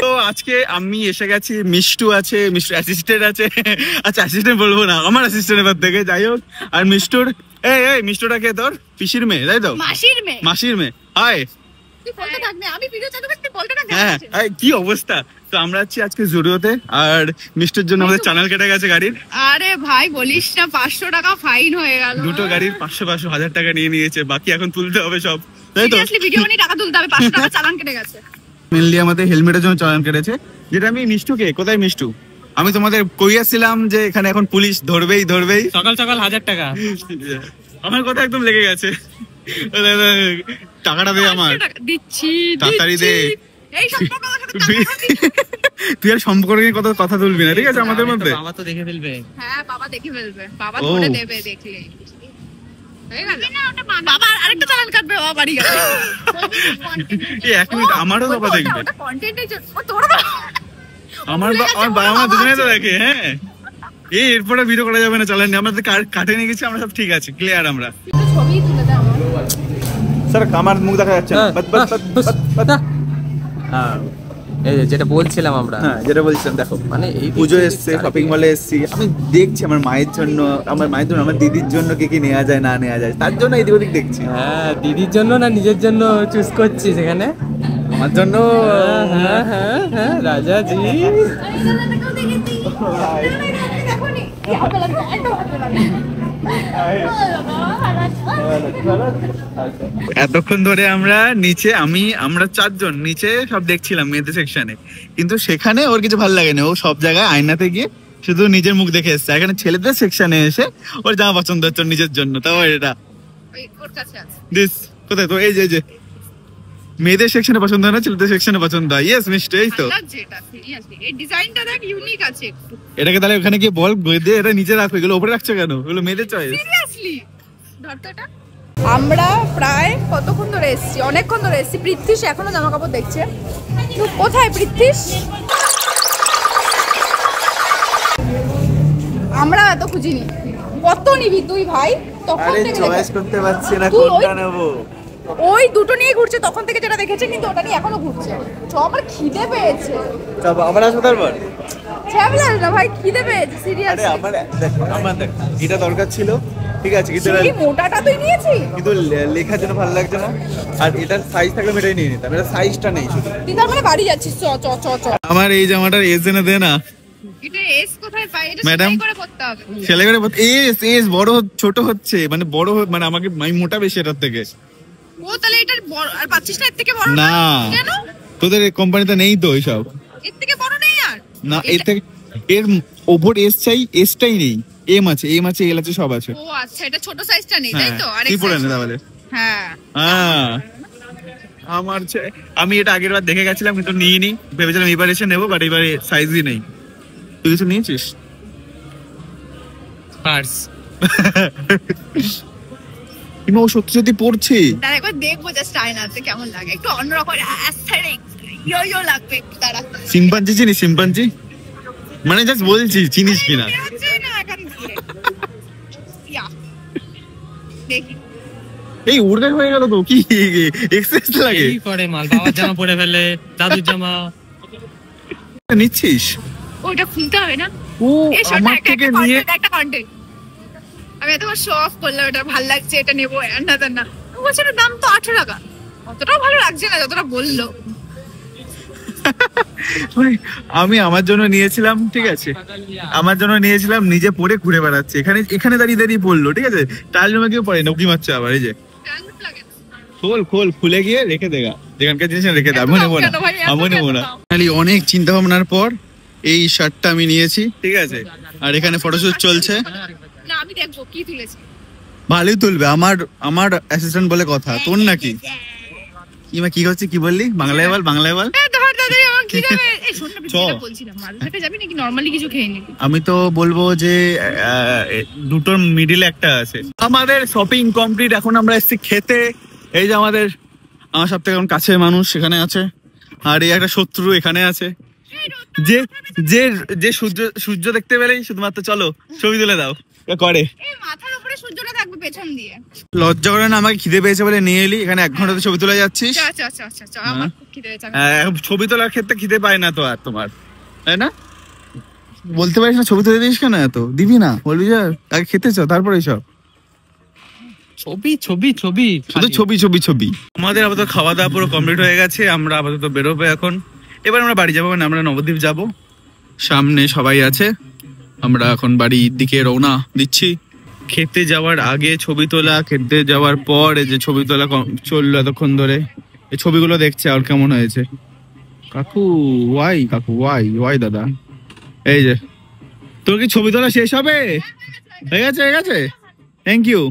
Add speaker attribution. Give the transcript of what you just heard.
Speaker 1: তো আজকে আমি এসে গেছি, মিষ্টু আছে, মিষ্টু অ্যাসিস্ট্যান্ট আছে। আচ্ছা অ্যাসিস্ট্যান্ট বলবো না, আমার অ্যাসিস্ট্যান্ট এবার থেকে, যাই হোক। আর মিষ্টুর এই মিষ্টুটাকে তোর পিসির মেয়ে, তাই তো? মাসির মেয়ে। হাই, হ্যাঁ কি অবস্থা? তো আমরা আছি আজকে জুডিওতে, আর মিষ্টুর জন্য আমাদের চ্যানেল কেটে গেছে গাড়ির।
Speaker 2: আরে ভাই বলিস না, 500 টাকা ফাইন হয়ে গেল।
Speaker 1: দুটো গাড়ির 500 1000 টাকা নিয়ে নিয়েছে, বাকি এখন তুলতে হবে সব, তাই তো?
Speaker 2: ভিডিও বানিয়ে টাকা তুলতে হবে, 500 টাকা চালান কেটে গেছে।
Speaker 1: মেনলি আমাদের হেলমেটের জন্য চালান কেটেছে, যেটা আমি মিষ্টুকে, কোথায় মিষ্টু, আমি তোমাদের কইয়াছিলাম যে এখানে এখন পুলিশ ধরবেই
Speaker 3: সকাল সকাল 1000 টাকা।
Speaker 1: আমার কথা একদম লেগে গেছে, টাকাটা দে আমার, তাড়াতাড়ি দে। তুই আর সম্পর্কে কত কথা তুলবি না, ঠিক আছে আমাদের মধ্যে?
Speaker 3: বাবা তো দেখে ফেলবে।
Speaker 2: হ্যাঁ বাবা দেখে ফেলবে, বাবা ধরে দেবে দেখলে। বাবা আরেকটা চালান কাটবে, বাবা বাড়ি গেছে।
Speaker 1: এক মিনিট, আমারও বাবা দেখবে, আমার বাবা মা দুজনে তো দেখে। হ্যাঁ এরপরে ভিডিও করা যাবে না, চালান আমাদের কাটে নিয়ে গেছি আমরা, সব ঠিক আছে, ক্লিয়ার। আমরা স্যার আমার মুখ দেখা যাচ্ছে না,
Speaker 3: যেটা বলছিলাম আমরা,
Speaker 1: হ্যাঁ যেটা বলছিলাম, দেখো
Speaker 3: মানে এই
Speaker 1: পুজো এসছে, শপিং মলে এসছি, আমি দেখছি আমার মায়ের জন্য, আমার দিদির জন্য কি কি নেওয়া যায় না নেওয়া যায়, তার জন্য এদিক ওদিক দেখছি।
Speaker 3: হ্যাঁ দিদির জন্য না নিজের জন্য চুজ করছি সেখানে?
Speaker 1: আমার জন্য।
Speaker 3: হ্যাঁ হ্যাঁ হ্যাঁ রাজাজি।
Speaker 1: এতক্ষণ ধরে আমরা নিচে, আমরা 4 জন নিচে সব দেখছিলাম মেয়েদের সেকশনে, কিন্তু সেখানে ওর কিছু ভালো লাগে না, ও সব জায়গায় আয়নাতে গিয়ে শুধু নিজের মুখ দেখে এসছে। এখানে ছেলেদের সেকশনে এসে ওর জামা পছন্দ হচ্ছে নিজের জন্য, তাও এটা দিস কোথায় তো, এই যে মেয়েদের সেকশনে পছন্দ হয় না, ছেলেদের সেকশনে পছন্দ হয়। ইয়েস মিষ্টি, এই তো এটাকে তাহলে ওখানে গিয়ে বল, এটা নিচে রাখো, এগুলো উপরে রাখছো কেন? এগুলো মেয়েদের চয়েস।
Speaker 2: আমরা প্রায় কতক্ষণ ধরে এসেছি, অনেকক্ষণ ধরে এসেছি। পৃথ্বীশ এখনো জামা কাপড় দেখছে। কোথায় পৃথ্বীশ? আমরা এত খুঁজিনি। কত নিবি তুই ভাই? তখন থেকে
Speaker 1: চয়েস করতে পারছি না কোনটা নেব।
Speaker 2: ওই দুটো নিয়ে ঘুরছে তখন থেকে, যেটা দেখেছে, কিন্তু ওটা নিয়ে এখনো ঘুরছে। আমার খিদে পেয়েছে।
Speaker 1: চল আবার আসো তারপর।
Speaker 2: ছ্যাবলাস না ভাই, খিদে পেয়েছে সিরিয়াসলি।
Speaker 1: আমার দেখ এটা দরকার ছিল, ঠিক আছে, কিন্তু
Speaker 2: এই মোটাটা তুই নিয়েছিস,
Speaker 1: কিন্তু লেখার জন্য ভালো লাগছে না। আর এটার সাইজ থাকলে আমি এটাই নিয়ে নিতাম, এটা সাইজটা নেই শুধু।
Speaker 2: তুই তার মানে বাড়ি যাচ্ছিস? চ চ চ চ।
Speaker 1: আমার এই জামাটার এস এনে দে না।
Speaker 2: এটা এস কোথায় পাই? এটা সেলাই করে পরতে হবে।
Speaker 1: সেলাই করে পরতে, এস বড় ছোট হচ্ছে, মানে বড়, মানে আমাকে আমি মোটা বেশি এটার থেকে।
Speaker 2: ও তাহলে এটা বড় আর পাচ্ছিস না? এর থেকে বড়
Speaker 1: না
Speaker 2: কেন?
Speaker 1: তোদের কোম্পানিতে নেই তো এইসব।
Speaker 2: এর থেকে বড় নেই আর? না
Speaker 1: এর থেকে, এর ওপর এস চাই, এসটাই নেই, এম আছে, এল আছে, সব আছে।
Speaker 2: ও আচ্ছা, এটা ছোট সাইজটা নেই, তাই তো?
Speaker 1: আরেক কি পরে না তাহলে?
Speaker 2: হ্যাঁ
Speaker 1: আমার আমি এটা আগের বার দেখে গেছিলাম, কিন্তু নিইনি, ভেবেছিলাম এবার এসে নেবো, বাট এবারে সাইজই নেই। তুই কিছু নিয়েছিস?
Speaker 3: পার্স।
Speaker 1: ও সত্যি সত্যি পড়ছি,
Speaker 2: একবার দেখবো জাস্ট আয়নাতে কেমন লাগে, একটু অন্যরকম অ্যাস্থেটিক ইয়ো লাগবে। তারা
Speaker 1: শিম্পাঞ্জি চিনিস? শিম্পাঞ্জি মানে জাস্ট বলছি, চিনিস কিনা?
Speaker 2: দেখি
Speaker 1: এই উড়গান হয়ে গেল তো, কি এক্সেস লাগে?
Speaker 3: এই করে মাল, বাবার জামা পরে ফেলে, দাদুর জামা
Speaker 1: নিচ্ছিস?
Speaker 2: ওটা খুলতে হবে না?
Speaker 1: ও আমার থেকে নিয়ে
Speaker 2: একটা কন্টেন্ট আমি এতবার শো অফ করলাম, এটা ভালো লাগছে, এটা নেবো, না বলছে এটার দাম তো 8 টাকা। অতটাও ভালো লাগছে না যতটা বললো।
Speaker 1: আমি আমার জন্য নিয়েছিলাম, ঠিক আছে, আমার জন্য নিয়েছিলাম, নিজে পরে ঘুরে বেড়াচ্ছে, এখানে দাঁড়িয়ে পড়লো, ঠিক আছে, তার জন্য কেউ পড়ে না, উকি মারছে আবার। এই যে খোল খুলে গিয়ে রেখে দেগা, যেখানকার জিনিস রেখে দে, আমি নেবো না। অনেক চিন্তা ভাবনার পর এই শার্টটা আমি নিয়েছি, ঠিক আছে, আর এখানে ফটোশুট চলছে।
Speaker 2: না আমি দেখবো কি তুলেছি,
Speaker 1: ভালোই তুলবে, আমার অ্যাসিস্ট্যান্ট বলে কথা, তোর নাকি? কি হচ্ছে, কি বললি? বাংলায় বল। আমি তো বলবো যে দুটোর মিডিলে একটা আছে। আমাদের শপিং কমপ্লিট, এখন আমরা এসেছি খেতে। এই যে আমার সব থেকে কাছের মানুষ সেখানে আছে, আর এই একটা শত্রু এখানে আছে, যে সূর্য দেখতে পেলেই শুধুমাত্র চলো ছবি তুলে দাও, করে।
Speaker 2: এই মাথার উপরে সূর্যটা থাকবে পেছন দিয়ে।
Speaker 1: লজ্জা করে না আমাকে খিদে পেয়েছে বলে নিয়ে এলি, এখানে 1 ঘন্টাতে ছবি তুলে যাচ্ছিস।
Speaker 2: আচ্ছা আচ্ছা আচ্ছা আচ্ছা, আমার খুব খিদে পেয়েছে।
Speaker 1: ছবি তোলার ক্ষেত্রে খিদে পায় না তো আর তোমার, তাই না? বলতে পারিস না ছবি তুলে দিস কেন? এত দিবি না, বলবি যে আগে খেতে চাও তারপরে সব
Speaker 3: ছবি ছবি ছবি
Speaker 1: শুধু ছবি ছবি ছবি। আমাদের আপাতত খাওয়া দাওয়া পুরো কমপ্লিট হয়ে গেছে, আমরা আপাতত বেরোবো এখন। এবার আমরা বাড়ি যাবো, মানে আমরা নবদ্বীপ যাব, সামনে সবাই আছে। আমরা এখন বাড়ির দিকে রওনা দিচ্ছি। খেতে যাওয়ার আগে ছবি তোলা, খেতে যাওয়ার পর এই যে ছবি তোলা চললো এতক্ষণ ধরে, এই ছবিগুলো দেখছে আর কেমন হয়েছে। কাকু ওয়াই, কাকু ওয়াই ওয়াই দাদা, এই যে তোর কি ছবি তোলা শেষ হবে? হয়ে গেছে, হয়ে গেছে, থ্যাংক ইউ।